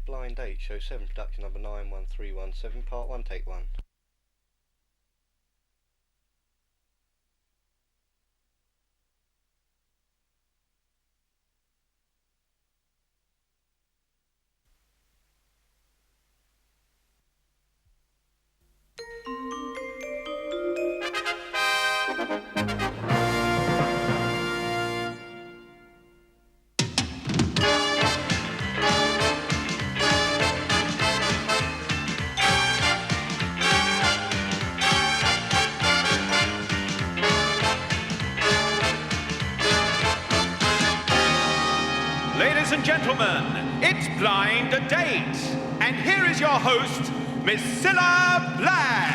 Blind Date, Show 7, production number 91317, part 1, take 1. Ladies and gentlemen, it's Blind Date. And here is your host, Miss Cilla Black.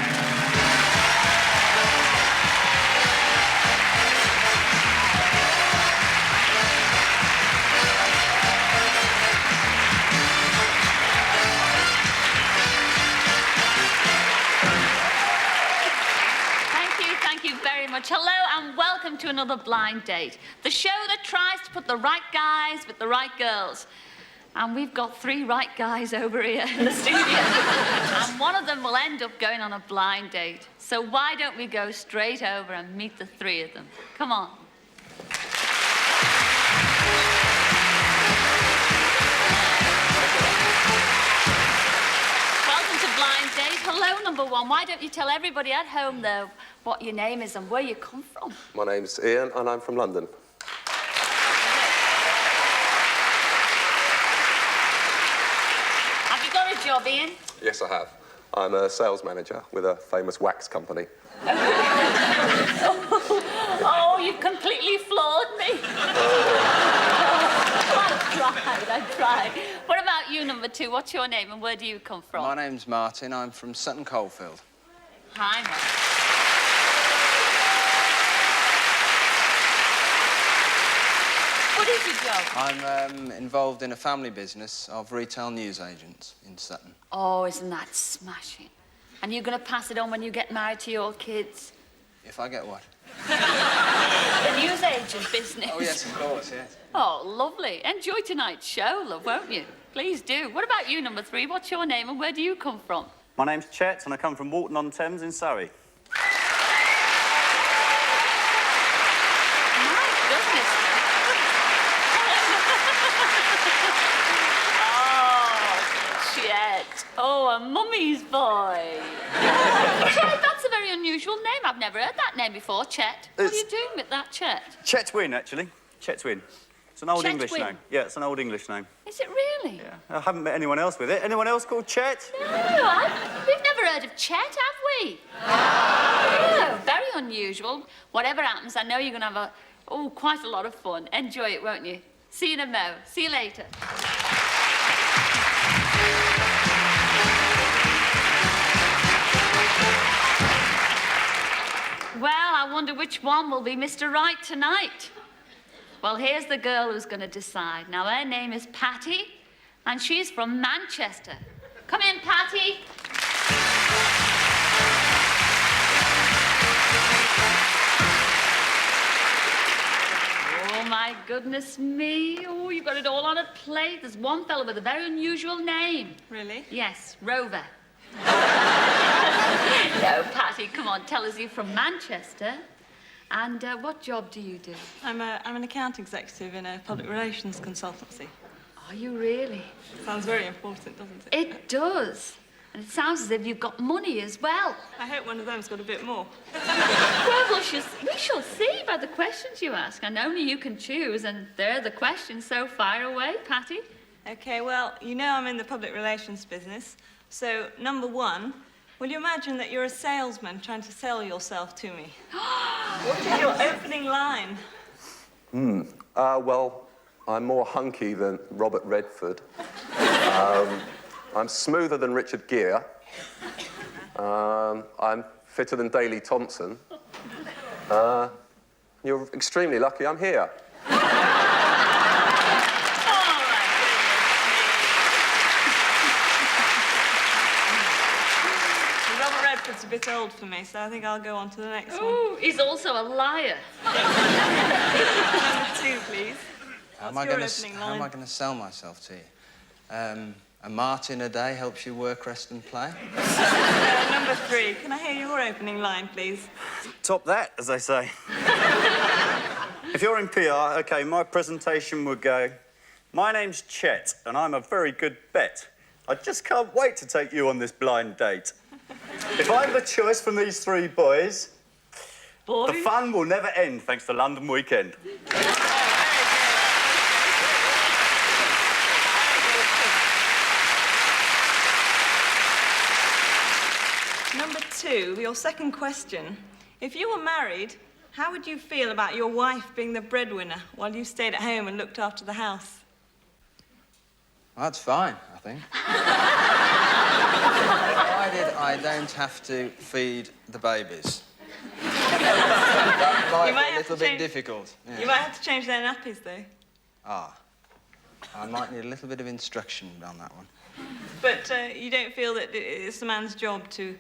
Thank you very much. Hello and welcome to another Blind Date, the show that tries to put the right guys with the right girls. And we've got 3 right guys over here in the studio. And one of them will end up going on a blind date. So why don't we go straight over and meet the 3 of them? Come on. Welcome to Blind Date. Hello, number 1. Why don't you tell everybody at home, though, what your name is and where you come from? My name's Ian, and I'm from London. Have you got a job, Ian? Yes, I have. I'm a sales manager with a famous wax company. Oh, you've completely floored me. I tried. What about you, number 2? What's your name and where do you come from? My name's Martin. I'm from Sutton Coldfield. Hi, Mark. What is your job? I'm involved in a family business of retail newsagents in Sutton. Oh, isn't that smashing? And you're going to pass it on when you get married to your kids? If I get what? The newsagent business. Oh, yes, of course, yes. Oh, lovely. Enjoy tonight's show, love, won't you? Please do. What about you, number 3? What's your name and where do you come from? My name's Chet and I come from Walton-on-Thames in Surrey. My goodness. Oh, Chet. Oh, a mummy's boy. Chet, that's a very unusual name. I've never heard that name before, Chet. What are you doing with that, Chet? Chetwin, actually. Chetwin. It's an old English Chetwin. name. Yeah, it's an old English name. Is it really? Yeah. I haven't met anyone else with it. Anyone else called Chet? No, we've never heard of Chet, have we? No, very unusual. Whatever happens, I know you're going to have quite a lot of fun. Enjoy it, won't you? See you in a mo. See you later. Well, I wonder which one will be Mr. Right tonight. Well, here's the girl who's going to decide. Now, her name is Patty, and she's from Manchester. Come in, Patty. Oh, my goodness me. Oh, you've got it all on a plate. There's one fella with a very unusual name. Really? Yes, Rover. No, Patty, come on, tell us you're from Manchester. And what job do you do? I'm an account executive in a public relations consultancy. Are you really? Sounds very important, doesn't it? It does. And it sounds as if you've got money as well. I hope one of them's got a bit more. Well, we shall see by the questions you ask. And only you can choose, and there are the questions, so fire away, Patty. OK, well, you know I'm in the public relations business. So, number 1, will you imagine that you're a salesman trying to sell yourself to me? What is your opening line? Well, I'm more hunky than Robert Redford. I'm smoother than Richard Gere. I'm fitter than Daley Thompson. You're extremely lucky I'm here. It's a bit old for me, so I think I'll go on to the next one. Ooh, he's also a liar. Number 2, please. How am I going to sell myself to you? A Martin a day helps you work, rest and play. Number 3, can I hear your opening line, please? Top that, as they say. If you're in PR, OK, my presentation would go, my name's Chet, and I'm a very good bet. I just can't wait to take you on this blind date. If I'm the choice from these 3 boys, the fun will never end, thanks to London Weekend. Number 2, your second question. If you were married, how would you feel about your wife being the breadwinner while you stayed at home and looked after the house? That's fine, I think. Provided I don't have to feed the babies. That might be a little bit difficult. Yeah. You might have to change their nappies, though. Ah. I might need a little bit of instruction on that one. But you don't feel that it's the man's job to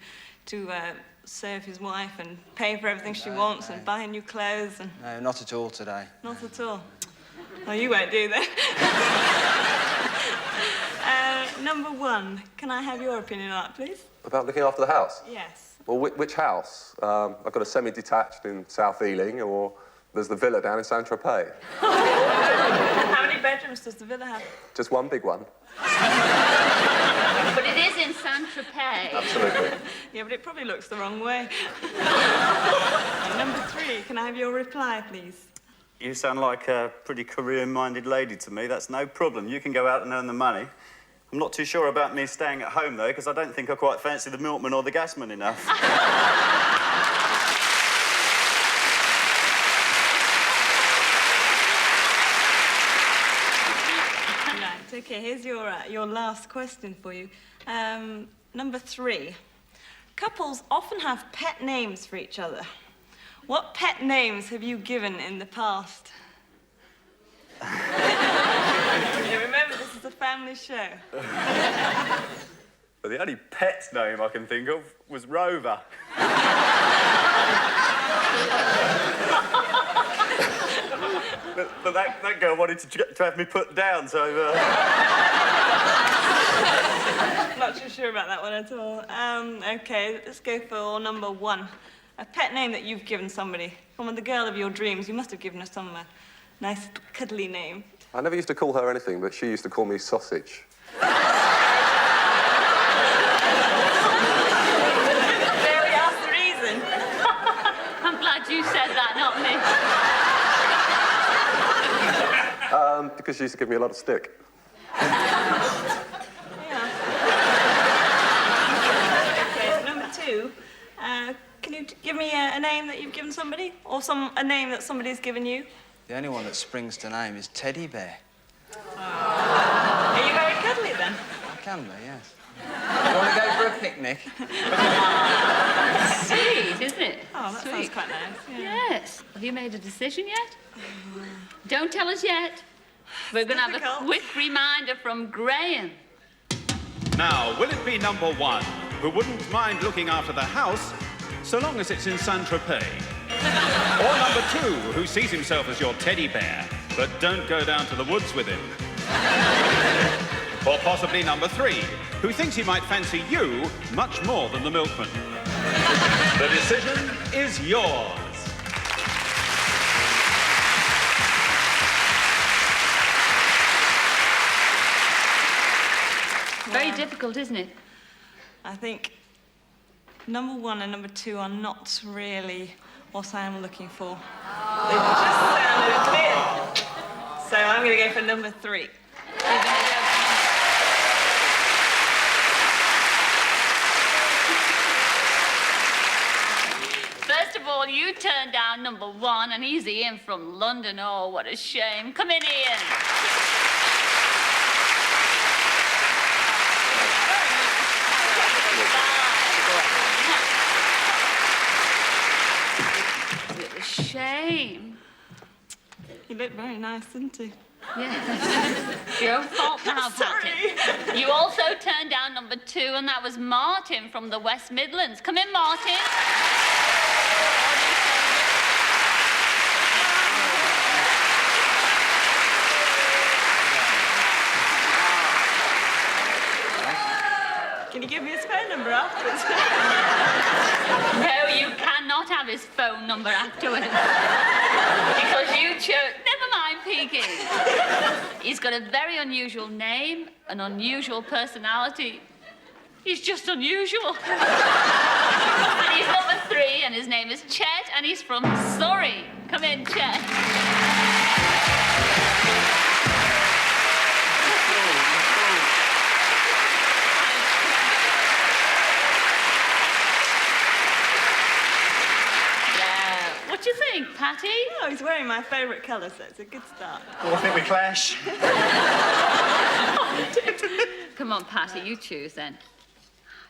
serve his wife and pay for everything she wants and buy new clothes and... No, not at all today. Not at all. Well, you won't do that. Number 1, can I have your opinion on that, please? About looking after the house? Yes. Well, which house? I've got a semi-detached in South Ealing, or there's the villa down in Saint-Tropez. How many bedrooms does the villa have? Just one big one. But it is in Saint-Tropez. Absolutely. Yeah, but it probably looks the wrong way. Number 3, can I have your reply, please? You sound like a pretty career-minded lady to me. That's no problem. You can go out and earn the money. I'm not too sure about me staying at home, though, because I don't think I quite fancy the milkman or the gasman enough. Right, OK, here's your last question for you. Number 3. Couples often have pet names for each other. What pet names have you given in the past? You remember, this is a family show. But the only pet name I can think of was Rover. but that girl wanted to have me put down, so... Not too sure about that one at all. OK, let's go for number 1. A pet name that you've given somebody. From the girl of your dreams, you must have given her some nice, cuddly name. I never used to call her anything, but she used to call me Sausage. There we are, the reason. I'm glad you said that, not me. Because she used to give me a lot of stick. OK, number 2. Can you give me a name that you've given somebody? Or a name that somebody's given you? The only one that springs to name is Teddy Bear. Are you very cuddly, then? I can be, yes. You want to go for a picnic? Sweet, isn't it? Oh, that sounds quite nice. Yeah. Yes. Have you made a decision yet? Don't tell us yet. We're going to have a quick reminder from Graham. Now, will it be number 1, who wouldn't mind looking after the house, so long as it's in Saint-Tropez? Or number 2, who sees himself as your teddy bear, but don't go down to the woods with him? Or possibly number 3, who thinks he might fancy you much more than the milkman? The decision is yours. Very difficult, isn't it? I think number 1 and number 2 are not really what I am looking for. They just sounded a bit... So I'm going to go for number 3. First of all, you turned down number 1, and he's Ian from London. Oh, what a shame. Come in, Ian. What a shame. He looked very nice, didn't he? Yeah. Your fault now, Sorry. Martin. You also turned down number 2, and that was Martin from the West Midlands. Come in, Martin. Can you give me his phone number afterwards? No, you cannot have his phone number afterwards. Because you chose... Never mind peeking. He's got a very unusual name, an unusual personality. He's just unusual. And he's number 3, and his name is Chet, and he's from Surrey. Come in, Chet. What do you think, Patty? Oh, he's wearing my favourite colour, so it's a good start. Oh, I think we clash. Come on, Patty, you choose then.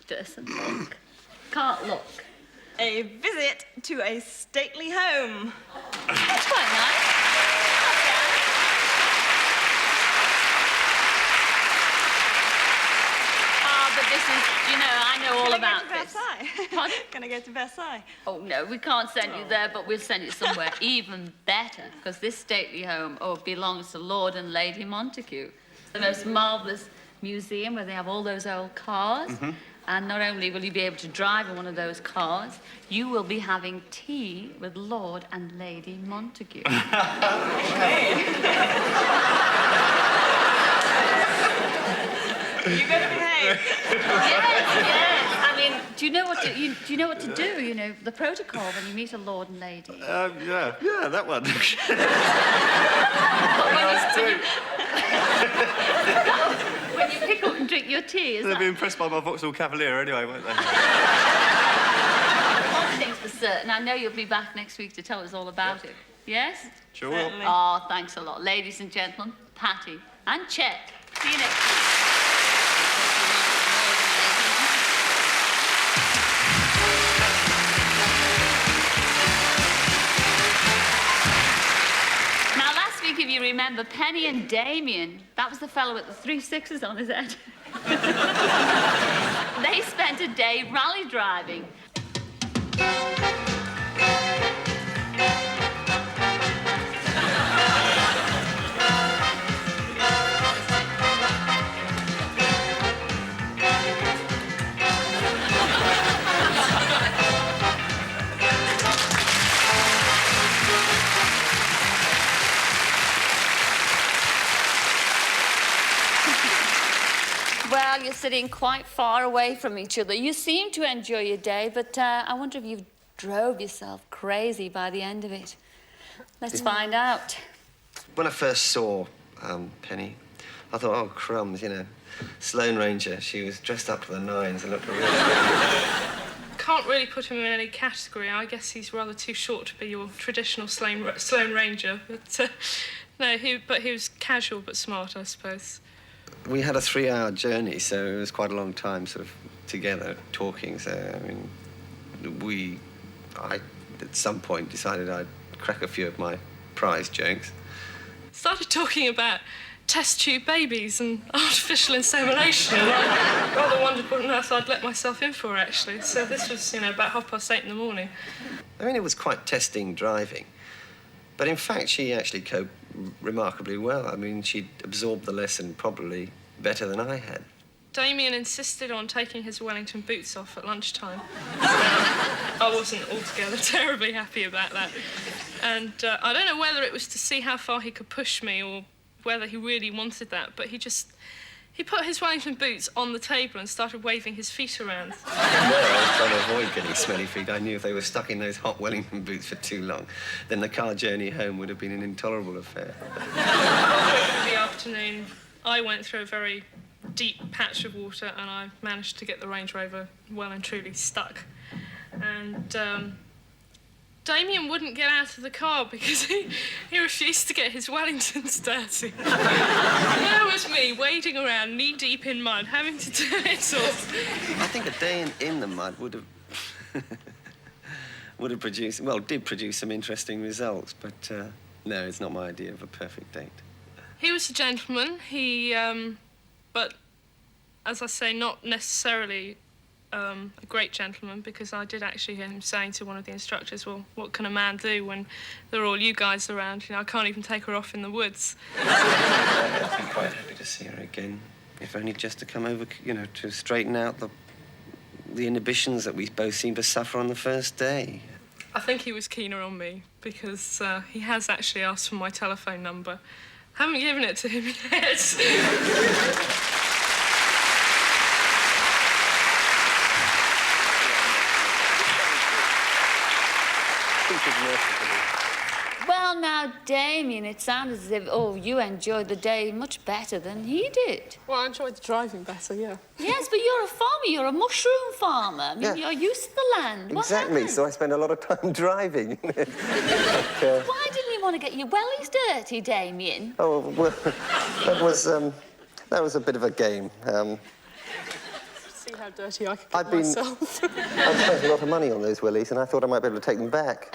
Doesn't look. Can't look. A visit to a stately home. That's quite nice. But this is, you know, I know all about this. Pardon? Can I go to Versailles? Oh, no, we can't send you there, but we'll send you somewhere even better, because this stately home belongs to Lord and Lady Montague. It's the most marvellous museum where they have all those old cars. Mm-hmm. And not only will you be able to drive in one of those cars, you will be having tea with Lord and Lady Montague. You better behave. Yes. I mean, do you know what to do? You know the protocol when you meet a lord and lady. Yeah, that one. When you pick up and drink your tea, They'll be impressed by my Vauxhall Cavalier anyway, won't they? One thing's for certain, I know you'll be back next week to tell us all about it. Yes? Sure. Certainly. Oh, thanks a lot. Ladies and gentlemen, Patty and Chet. See you next week. Now, last week, if you remember, Penny and Damian, that was the fellow with the 3 6s on his head. They spent a day rally driving. Well, you're sitting quite far away from each other. You seem to enjoy your day, but I wonder if you've drove yourself crazy by the end of it. Let's find out. When I first saw Penny, I thought, oh, crumbs, you know. Sloane Ranger, she was dressed up to the nines and looked really good. Can't really put him in any category. I guess he's rather too short to be your traditional Sloane Ranger. But no, he was casual but smart, I suppose. We had a 3-hour journey, so it was quite a long time sort of together talking. So, I mean, I at some point decided I'd crack a few of my prize jokes. Started talking about test tube babies and artificial insemination. And I rather wondered what on earth I'd let myself in for, actually. So this was, you know, about 8:30 in the morning. I mean, it was quite testing driving. But in fact, she actually coped remarkably well. I mean, she'd absorbed the lesson probably better than I had. Damian insisted on taking his Wellington boots off at lunchtime. I wasn't altogether terribly happy about that. And I don't know whether it was to see how far he could push me or whether he really wanted that, but he put his Wellington boots on the table and started waving his feet around. No, I was trying to avoid getting smelly feet. I knew if they were stuck in those hot Wellington boots for too long, then the car journey home would have been an intolerable affair. Over the afternoon, I went through a very deep patch of water and I managed to get the Range Rover well and truly stuck. And Damian wouldn't get out of the car because he refused to get his Wellingtons dirty. There was me wading around knee-deep in mud, having to do it all. I think a day in the mud would have produced, well, did produce some interesting results, but no, it's not my idea of a perfect date. He was a gentleman. But as I say, not necessarily a great gentleman, because I did actually hear him saying to one of the instructors, well, what can a man do when there are all you guys around? You know, I can't even take her off in the woods. I'd be quite happy to see her again. if only just to come over, you know, to straighten out the inhibitions that we both seem to suffer on the first day. I think he was keener on me because he has actually asked for my telephone number. Haven't given it to him yet. Well, now, Damian, it sounded as if, you enjoyed the day much better than he did. Well, I enjoyed the driving better, yeah. Yes, but you're a farmer. You're a mushroom farmer. I mean, Yeah. you're used to the land. What Exactly, happened? so I spend a lot of time driving. Why didn't you want to get your wellies dirty, Damian? Oh, well, that was a bit of a game. See how dirty I could I've get been- myself. I spent a lot of money on those willies, and I thought I might be able to take them back.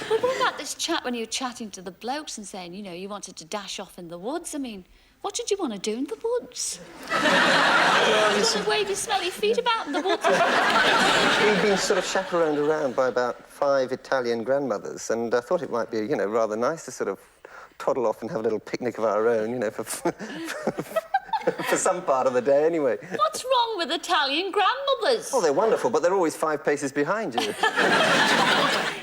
But what about this chat when you were chatting to the blokes and saying, you know, you wanted to dash off in the woods? I mean, what did you want to do in the woods? You want to wave your smelly feet about in the woods? We've been sort of chaperoned around by about 5 Italian grandmothers, and I thought it might be, you know, rather nice to sort of toddle off and have a little picnic of our own, you know, for some part of the day anyway. What's wrong with Italian grandmothers? Oh, they're wonderful, but they're always 5 paces behind you.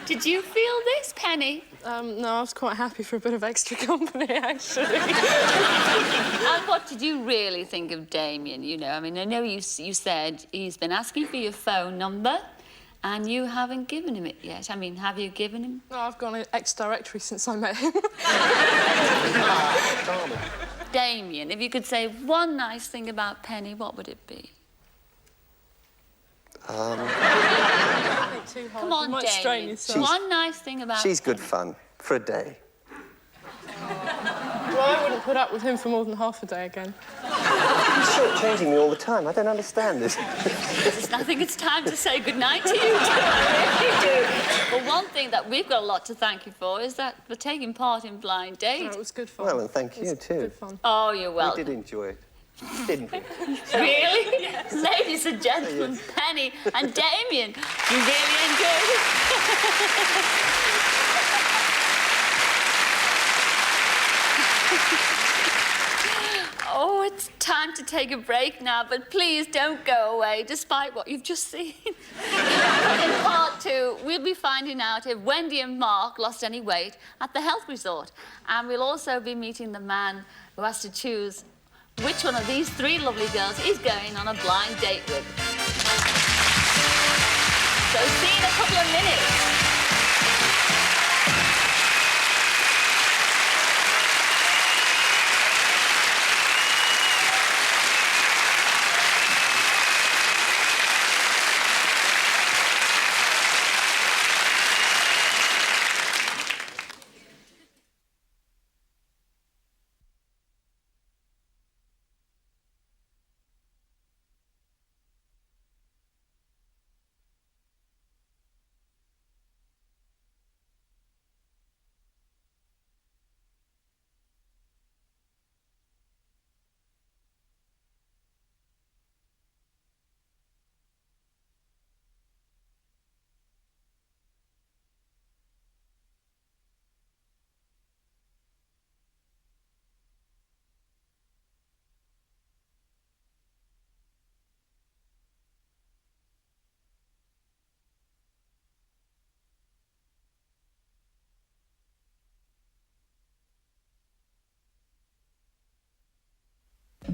Did you feel this, Penny? No, I was quite happy for a bit of extra company, actually. And what did you really think of Damian? You know, I mean, I know you said he's been asking for your phone number and you haven't given him it yet. I mean, have you given him? No, I've gone ex-directory since I met him. Damian, if you could say one nice thing about Penny, what would it be? Too hard. Come on, you might strain Damian. yourself. One nice thing about She's good fun for a day. Well, I wouldn't put up with him for more than half a day again. He's short-changing me all the time. I don't understand this. There's nothing. It's time to say goodnight to you. I really do. Well, one thing that we've got a lot to thank you for is that for taking part in Blind Date. No, it was good fun. Well, and thank you, too. Good fun. Oh, you're We welcome. did enjoy it, didn't we? Really? Yes. Ladies and gentlemen, Penny and Damian, you really enjoyed it? Oh, it's time to take a break now, but please don't go away, despite what you've just seen. In part 2, we'll be finding out if Wendy and Mark lost any weight at the health resort. And we'll also be meeting the man who has to choose which one of these 3 lovely girls he's going on a blind date with. So see you in a couple of minutes.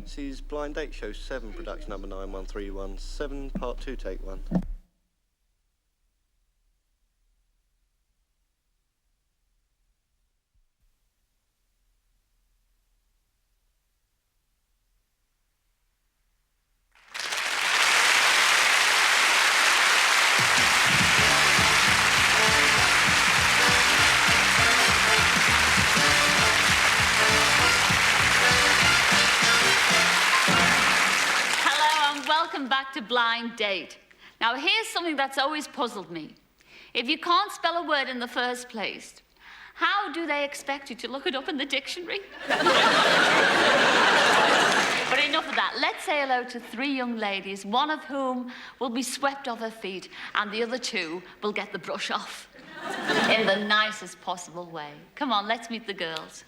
This is Blind Date Show 7, production number 91317, part 2, take 1. Welcome back to Blind Date. Now, here's something that's always puzzled me. If you can't spell a word in the first place, how do they expect you to look it up in the dictionary? But enough of that. Let's say hello to 3 young ladies, one of whom will be swept off her feet, and the other 2 will get the brush off in the nicest possible way. Come on, let's meet the girls.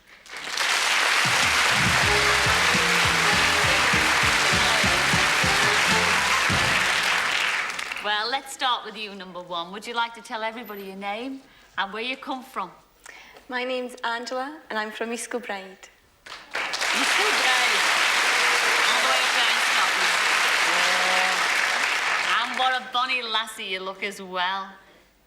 Well, let's start with you, number one. Would you like to tell everybody your name and where you come from? My name's Angela, and I'm from East Kilbride. East Kilbride. All the way up there in Scotland. Yeah. And what a bonny lassie you look as well.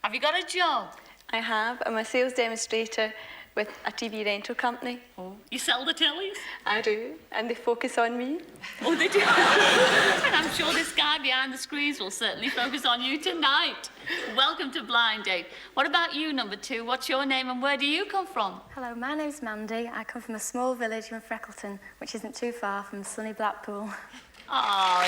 Have you got a job? I have. I'm a sales demonstrator with a TV rental company. Oh. You sell the tellies? I do, and they focus on me. Oh, they do? And I'm sure this guy behind the screens will certainly focus on you tonight. Welcome to Blind Date. What about you, number two? What's your name and where do you come from? Hello, my name's Mandy. I come from a small village in Freckleton, which isn't too far from sunny Blackpool. Oh,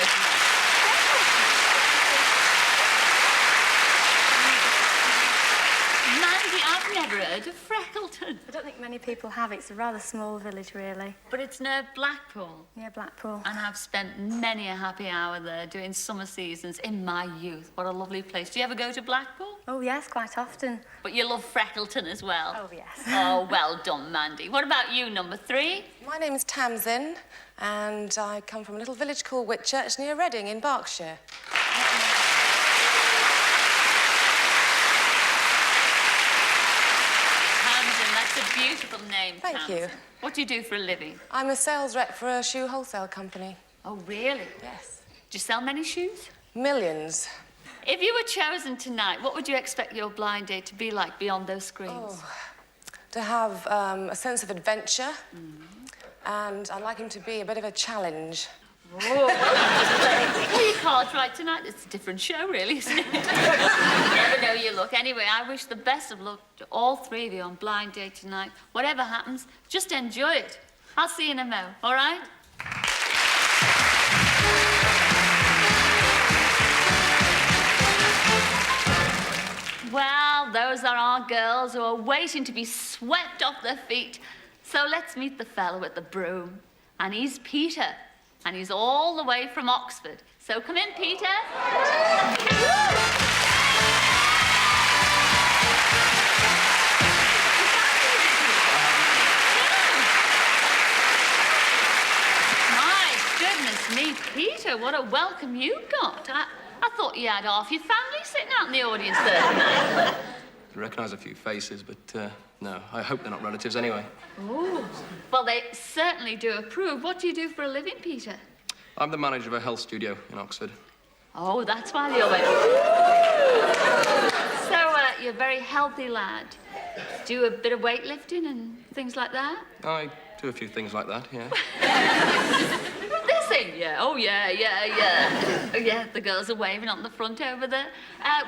Mandy, I've never heard of Freckleton. I don't think many people have. It's a rather small village, really. But it's near Blackpool. Near Blackpool. And I've spent many a happy hour there doing summer seasons in my youth. What a lovely place. Do you ever go to Blackpool? Oh, yes, quite often. But you love Freckleton as well? Oh, yes. Oh, well done, Mandy. What about you, number three? My name's Tamsin, and I come from a little village called Whitchurch near Reading in Berkshire. That's a beautiful name, Thank Tamsin. you. What do you do for a living? I'm a sales rep for a shoe wholesale company. Oh, really? Yes. Do you sell many shoes? Millions. If you were chosen tonight, what would you expect your blind date to be like beyond those screens? Oh, to have a sense of adventure, and I'd like him to be a bit of a challenge. Oh, well, your cards right tonight. It's a different show, really, isn't it? You never know your luck. Anyway, I wish the best of luck to all three of you on Blind Date tonight. Whatever happens, just enjoy it. I'll see you in a mo, all right? Well, those are our girls who are waiting to be swept off their feet. So let's meet the fellow with the broom. And he's Peter. And he's all the way from Oxford. So come in, Peter. My goodness me, Peter, what a welcome you got. I thought you had half your family sitting out in the audience there tonight. I recognise a few faces, but no, I hope they're not relatives anyway. Ooh. Well, they certainly do approve. What do you do for a living, Peter? I'm the manager of a health studio in Oxford. Oh, that's why you're away. So, you're a very healthy lad. Do a bit of weightlifting and things like that? I do a few things like that, yeah. This ain't, yeah. Oh, yeah. Oh, yeah, the girls are waving on the front over there.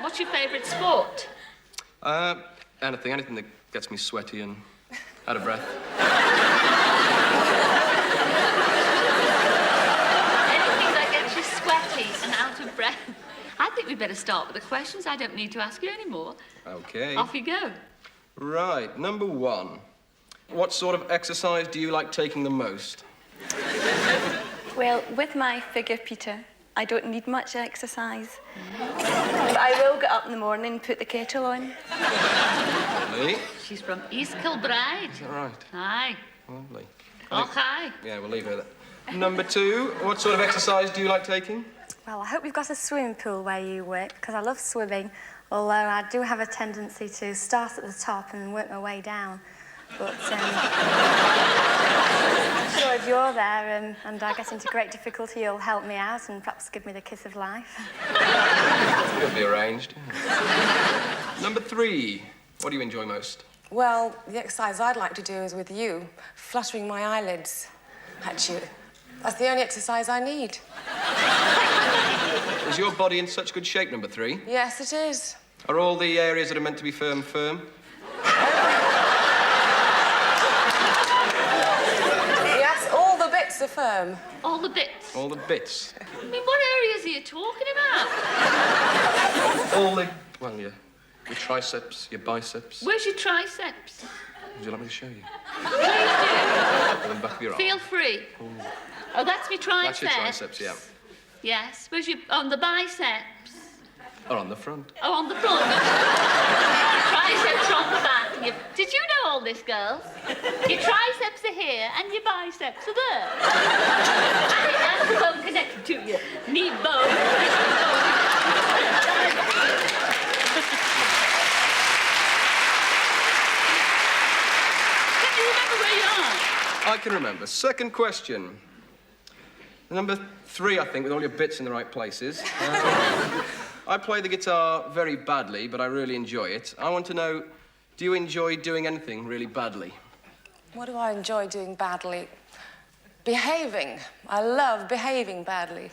What's your favourite sport? Anything that gets me sweaty and out of breath. And out of breath. I think we better start with the questions. I don't need to ask you anymore. OK. Off you go. Right, number one. What sort of exercise do you like taking the most? Well, with my figure, Peter, I don't need much exercise. But I will get up in the morning and put the kettle on. Lovely. She's from East Kilbride. Is that right? Aye. Lovely. Oh, hi. Yeah, we'll leave her there. Number two, what sort of exercise do you like taking? Well, I hope you've got a swimming pool where you work, because I love swimming, although I do have a tendency to start at the top and work my way down. But I'm sure if you're there and I get into great difficulty, you'll help me out and perhaps give me the kiss of life. It'll be arranged. Number three, what do you enjoy most? Well, the exercise I'd like to do is with you, fluttering my eyelids at you. That's the only exercise I need. Is your body in such good shape, number three? Yes, it is. Are all the areas that are meant to be firm? Yes, all the bits are firm. All the bits? All the bits. I mean, what areas are you talking about? All the... Well, your triceps, your biceps. Where's your triceps? Would you like me to show you? Please do. On the back of your arm. Feel free. Ooh. Oh, that's my triceps. That's your triceps, yeah. Yes. Where's your... On the biceps? Or on the front. Oh, on the front. Triceps are on the back. Did you know all this, girls? Your triceps are here and your biceps are there. I think that's the bone connected to you. Knee bone. I can remember. Second question. Number 3, I think, with all your bits in the right places. I play the guitar very badly, but I really enjoy it. I want to know, do you enjoy doing anything really badly? What do I enjoy doing badly? Behaving. I love behaving badly.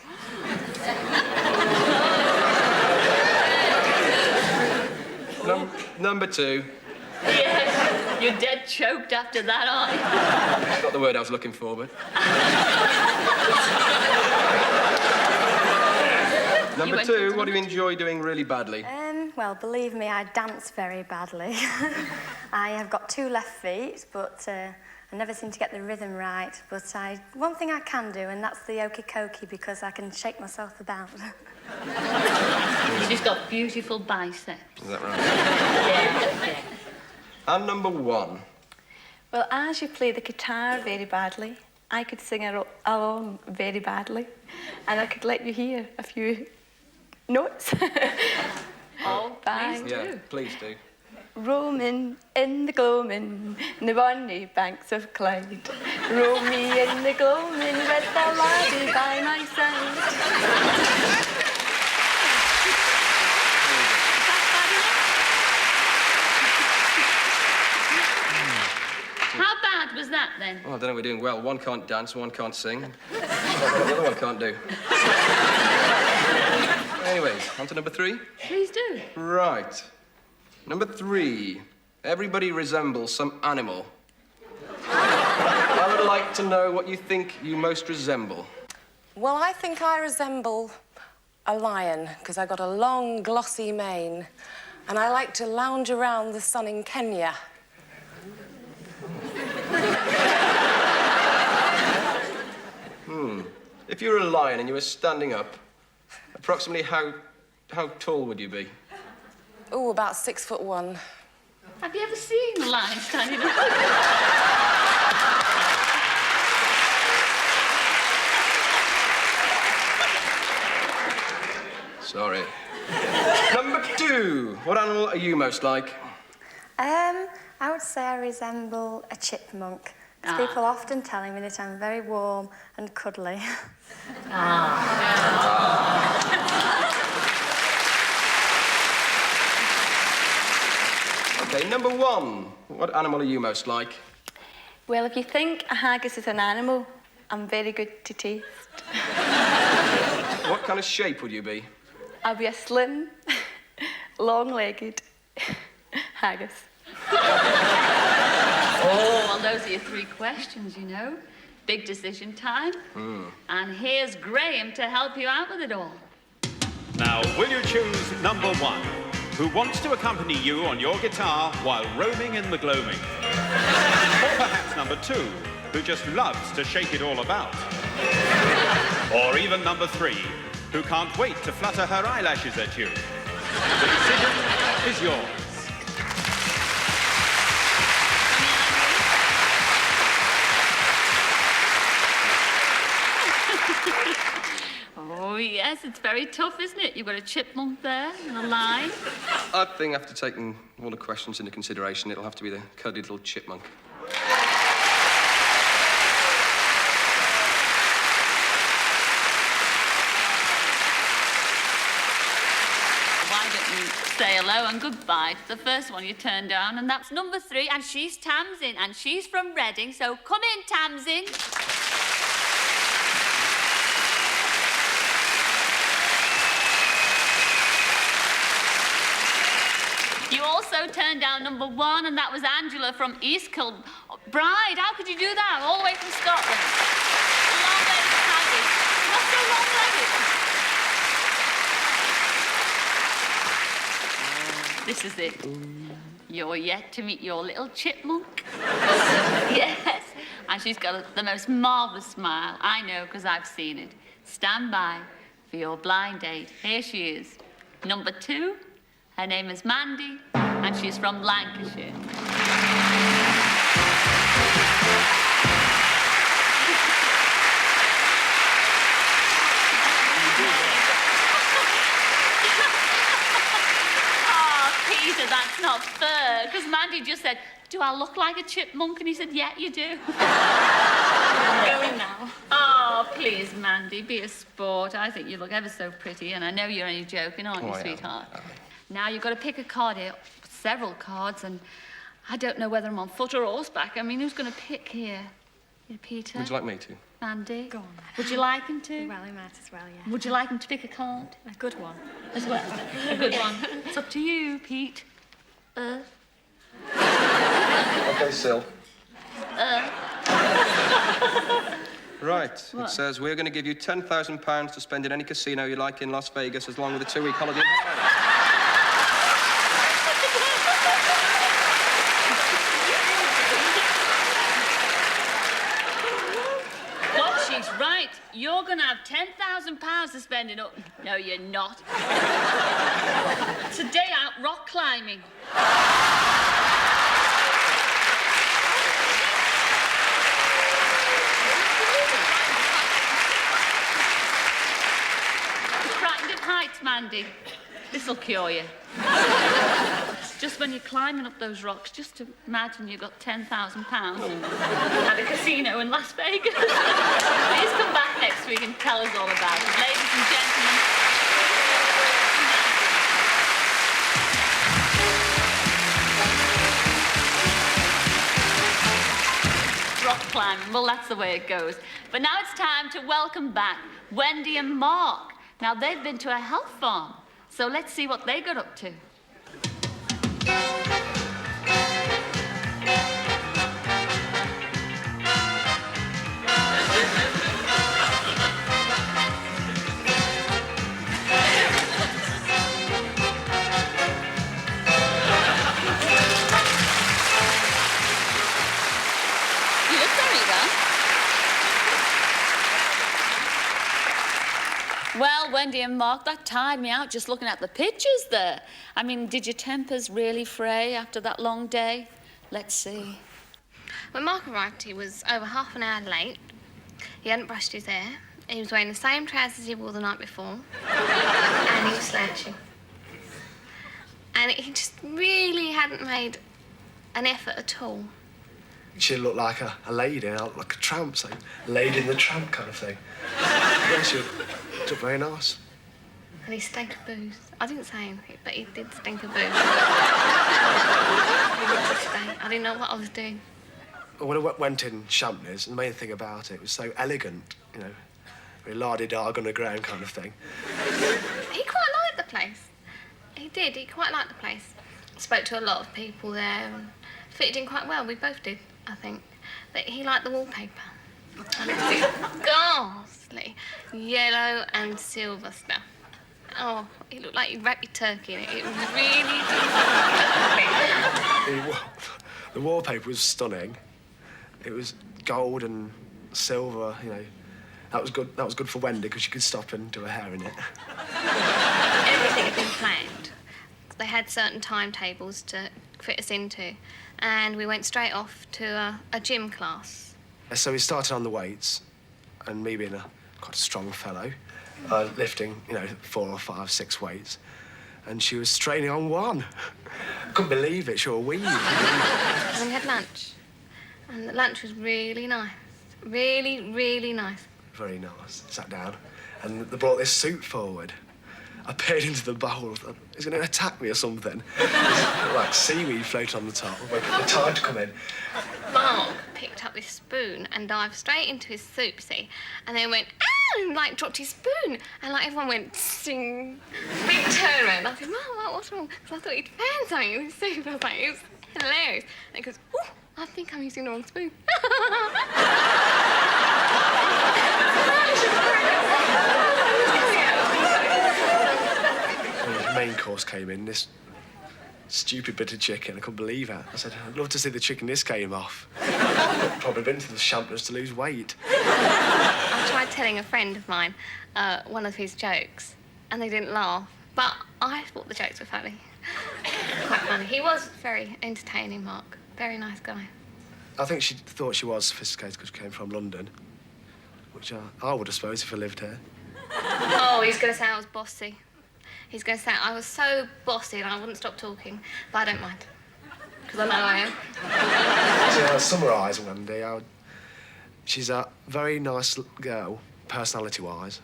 Number 2. Yes, you're dead choked after that, aren't you? That's not the word I was looking for, but... Number 2, what do you enjoy doing really badly? Well, believe me, I dance very badly. I have got 2 left feet, but I never seem to get the rhythm right. But one thing I can do, and that's the okey-cokey, because I can shake myself about. She's got beautiful biceps. Is that right? Yeah. And number 1. Well, as you play the guitar very badly, I could sing along very badly, and I could let you hear a few notes. Oh, Bye. please Yeah, do. please do. Roaming in the gloaming, in the bonny banks of Clyde. Roam me in the gloaming with the laddie by my side. How bad was that, then? Oh, I don't know, we're doing well. One can't dance, one can't sing. The other one can't do. Anyways, on to number 3. Please do. Right. Number 3. Everybody resembles some animal. I would like to know what you think you most resemble. Well, I think I resemble a lion, because I've got a long, glossy mane, and I like to lounge around the sun in Kenya. If you were a lion and you were standing up, approximately how tall would you be? Oh, about 6'1". Have you ever seen a lion standing up? Sorry. Number 2. What animal are you most like? I would say I resemble a chipmunk. People often telling me that I'm very warm and cuddly. Okay, number 1. What animal are you most like? Well, if you think a haggis is an animal, I'm very good to taste. What kind of shape would you be? I'll be a slim, long-legged haggis. Oh, well, those are your 3 questions, you know. Big decision time. And here's Graham to help you out with it all. Now, will you choose number 1, who wants to accompany you on your guitar while roaming in the gloaming? Or perhaps number 2, who just loves to shake it all about? Or even number 3, who can't wait to flutter her eyelashes at you? The decision is yours. Oh, yes, it's very tough, isn't it? You've got a chipmunk there and a lion. I think after taking all the questions into consideration, it'll have to be the cuddly little chipmunk. Why don't you say hello and goodbye to the first one you turned down, and that's number 3, and she's Tamsin, and she's from Reading, so come in, Tamsin. You also turned down number 1, and that was Angela from East Kilbride. How could you do that? All the way from Scotland. Long-legged haggis. Not so long-legged. This is it. You're yet to meet your little chipmunk. Yes. And she's got the most marvellous smile. I know, because I've seen it. Stand by for your blind date. Here she is. Number 2. Her name is Mandy, and she's from Lancashire. Oh, Peter, that's not fair, because Mandy just said, do I look like a chipmunk? And he said, yeah, you do. I'm going now. Oh, please, Mandy, be a sport. I think you look ever so pretty, and I know you're only joking, aren't you, sweetheart? Now, you've got to pick a card here, several cards, and I don't know whether I'm on foot or horseback. I mean, who's going to pick here? You, Peter? Would you like me to? Mandy? Go on. Would you like him to? Well, he might as well, yeah. Would you like him to pick a card? A good one. As well? A good one. It's up to you, Pete. OK, Sil. Right. What? It says we're going to give you £10,000 to spend in any casino you like in Las Vegas, as long with a 2-week holiday. What? She's right. You're going to have £10,000 to spend in... No, you're not. It's a day out rock climbing. Heights, Mandy. This'll cure you. It's just when you're climbing up those rocks, just to imagine you've got £10,000 at a casino in Las Vegas. Please come back next week and tell us all about it. Ladies and gentlemen. Rock climbing, well, that's the way it goes. But now it's time to welcome back Wendy and Mark. Now, they've been to a health farm, so let's see what they got up to. You look very well. Well, Wendy and Mark, that tired me out just looking at the pictures there. I mean, did your tempers really fray after that long day? Let's see. When Mark arrived, he was over half an hour late. He hadn't brushed his hair. He was wearing the same trousers he wore the night before. And he was slouching. And he just really hadn't made an effort at all. She looked like a lady, like a tramp, so lady in the tramp kind of thing. Yeah, she looked very nice. And he stank of booze. I didn't say anything, but he did stink of booze. I didn't know what I was doing. When I went in Champneys, the main thing about it was so elegant, you know, very la-di-da on the ground kind of thing. He quite liked the place. He did, he quite liked the place. Spoke to a lot of people there and fitted in quite well. We both did, I think. But he liked the wallpaper. And it was ghastly yellow and silver stuff. Oh, it looked like you'd wrap your turkey in it. It really did. The wallpaper was stunning. It was gold and silver, you know. That was good. That was good for Wendy because she could stop and do her hair in it. Everything had been planned. They had certain timetables to fit us into, and we went straight off to a gym class. So we started on the weights, and me being quite a strong fellow, lifting, you know, 4 or 5, 6 weights, and she was training on one. Couldn't believe it. She was a weed. And then we had lunch, and the lunch was really nice. Really, really nice. Very nice. Sat down, and they brought this soup forward. I peered into the bowl. I thought, he's going to attack me or something. Like seaweed floating on the top, waiting for the tide to come in. Mark picked up this spoon and dived straight into his soup, see, and then went, ah, and like dropped his spoon, and like everyone went, sing. Big turnaround. I said, Mark, what's wrong? Because I thought he'd found something in his soup. I was like, it was hilarious. And he goes, oh, I think I'm using the wrong spoon. The main course came in, this stupid bit of chicken. I couldn't believe it. I said, I'd love to see the chicken this came off. I've probably been to the Champneys to lose weight. I tried telling a friend of mine one of his jokes, and they didn't laugh. But I thought the jokes were funny. Quite funny. He was very entertaining, Mark. Very nice guy. I think she thought she was sophisticated because she came from London, which I would have supposed if I lived here. Oh, he's going to say I was bossy. He's going to say I was so bossy and I wouldn't stop talking, but I don't mind. because I know I am. To summarise Wendy, she's a very nice girl, personality-wise.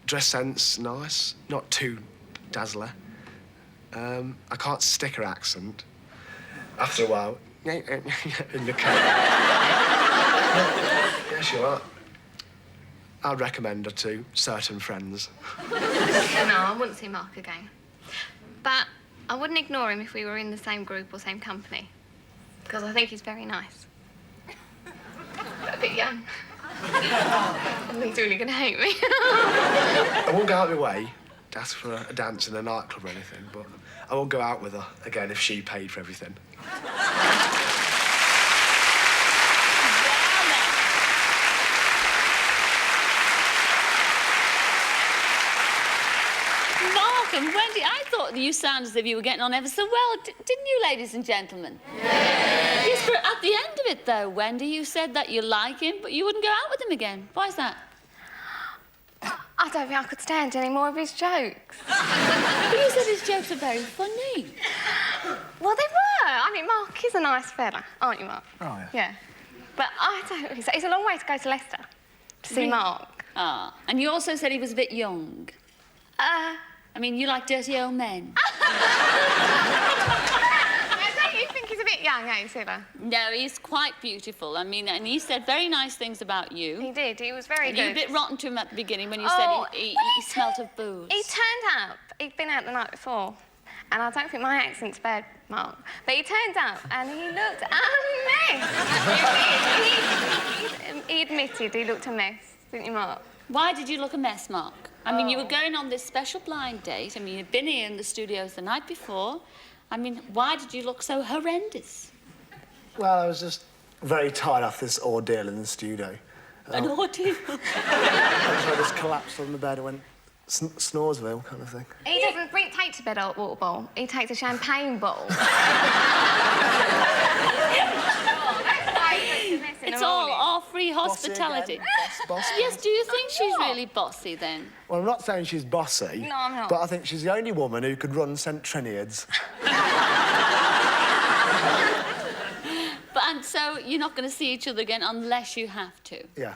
Dress sense, nice, not too dazzler. I can't stick her accent. After a while, in the car. Yeah, sure. I'd recommend her to certain friends. No, I wouldn't see Mark again. But I wouldn't ignore him if we were in the same group or same company, because I think he's very nice. But a bit young. I think he's really going to hate me. I won't go out of my way to ask for a dance in a nightclub or anything, but I won't go out with her again if she paid for everything. Mark and Wendy, I thought you sounded as if you were getting on ever so well, didn't you, ladies and gentlemen? Yes, but at the end of it, though, Wendy, you said that you like him, but you wouldn't go out with him again. Why is that? I don't think I could stand any more of his jokes. But you said his jokes are very funny. Well, they were. I mean, Mark is a nice fella, aren't you, Mark? Oh, yeah. Yeah. But I don't think so. It's a long way to go to Leicester to see Mark. Ah, and you also said he was a bit young. I mean, you like dirty old men. Don't you think he's a bit young, eh, Cilla? No, he's quite beautiful. I mean, and he said very nice things about you. He did. He was very good. You were a bit rotten to him at the beginning when you said he smelt of booze. He turned up. He'd been out the night before. And I don't think my accent's bad, Mark. But he turned up and he looked a mess. He admitted he looked a mess, didn't you, Mark? Why did you look a mess, Mark? I mean, you were going on this special blind date. I mean, you'd been here in the studios the night before. I mean, why did you look so horrendous? Well, I was just very tired after this ordeal in the studio. An ordeal? I just collapsed on the bed and went Snoresville kind of thing. He doesn't take to bed a water bottle. He takes a champagne bottle. It's all our free hospitality. Bossy. Yes, do you think she's really bossy then? Well, I'm not saying she's bossy. No, I'm not. But I think she's the only woman who could run St Triniad's. And so you're not going to see each other again unless you have to? Yeah.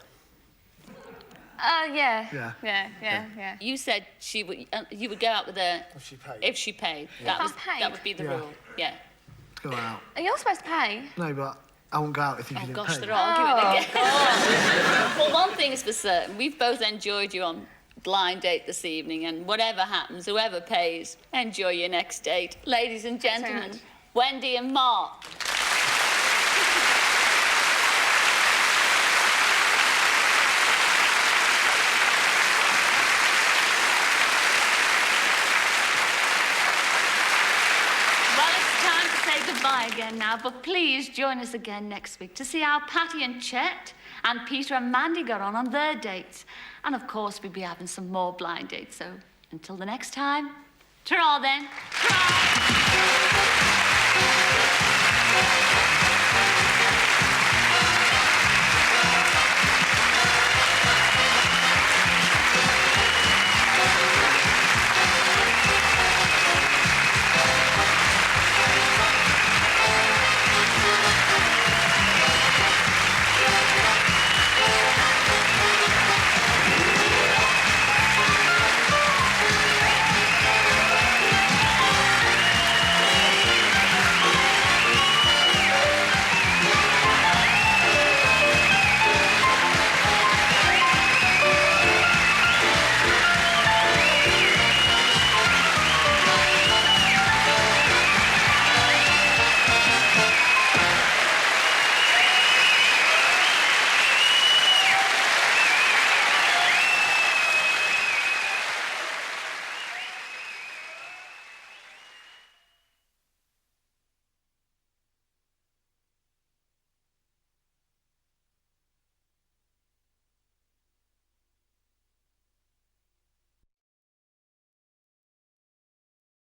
Yeah. You said you would go out with her if she paid. If she paid. Yeah. That would be the rule. Yeah. Go out. Are you supposed to pay? No, but I won't go out if you didn't gosh, pay. they're arguing again. Well, one thing is for certain, we've both enjoyed you on blind date this evening, and whatever happens, whoever pays, enjoy your next date. Ladies and gentlemen, Wendy and Mark. Goodbye again now, but please join us again next week to see how Patty and Chet and Peter and Mandy got on their dates. And of course, we'll be having some more blind dates. So until the next time, ta-ra then. Ta-ra!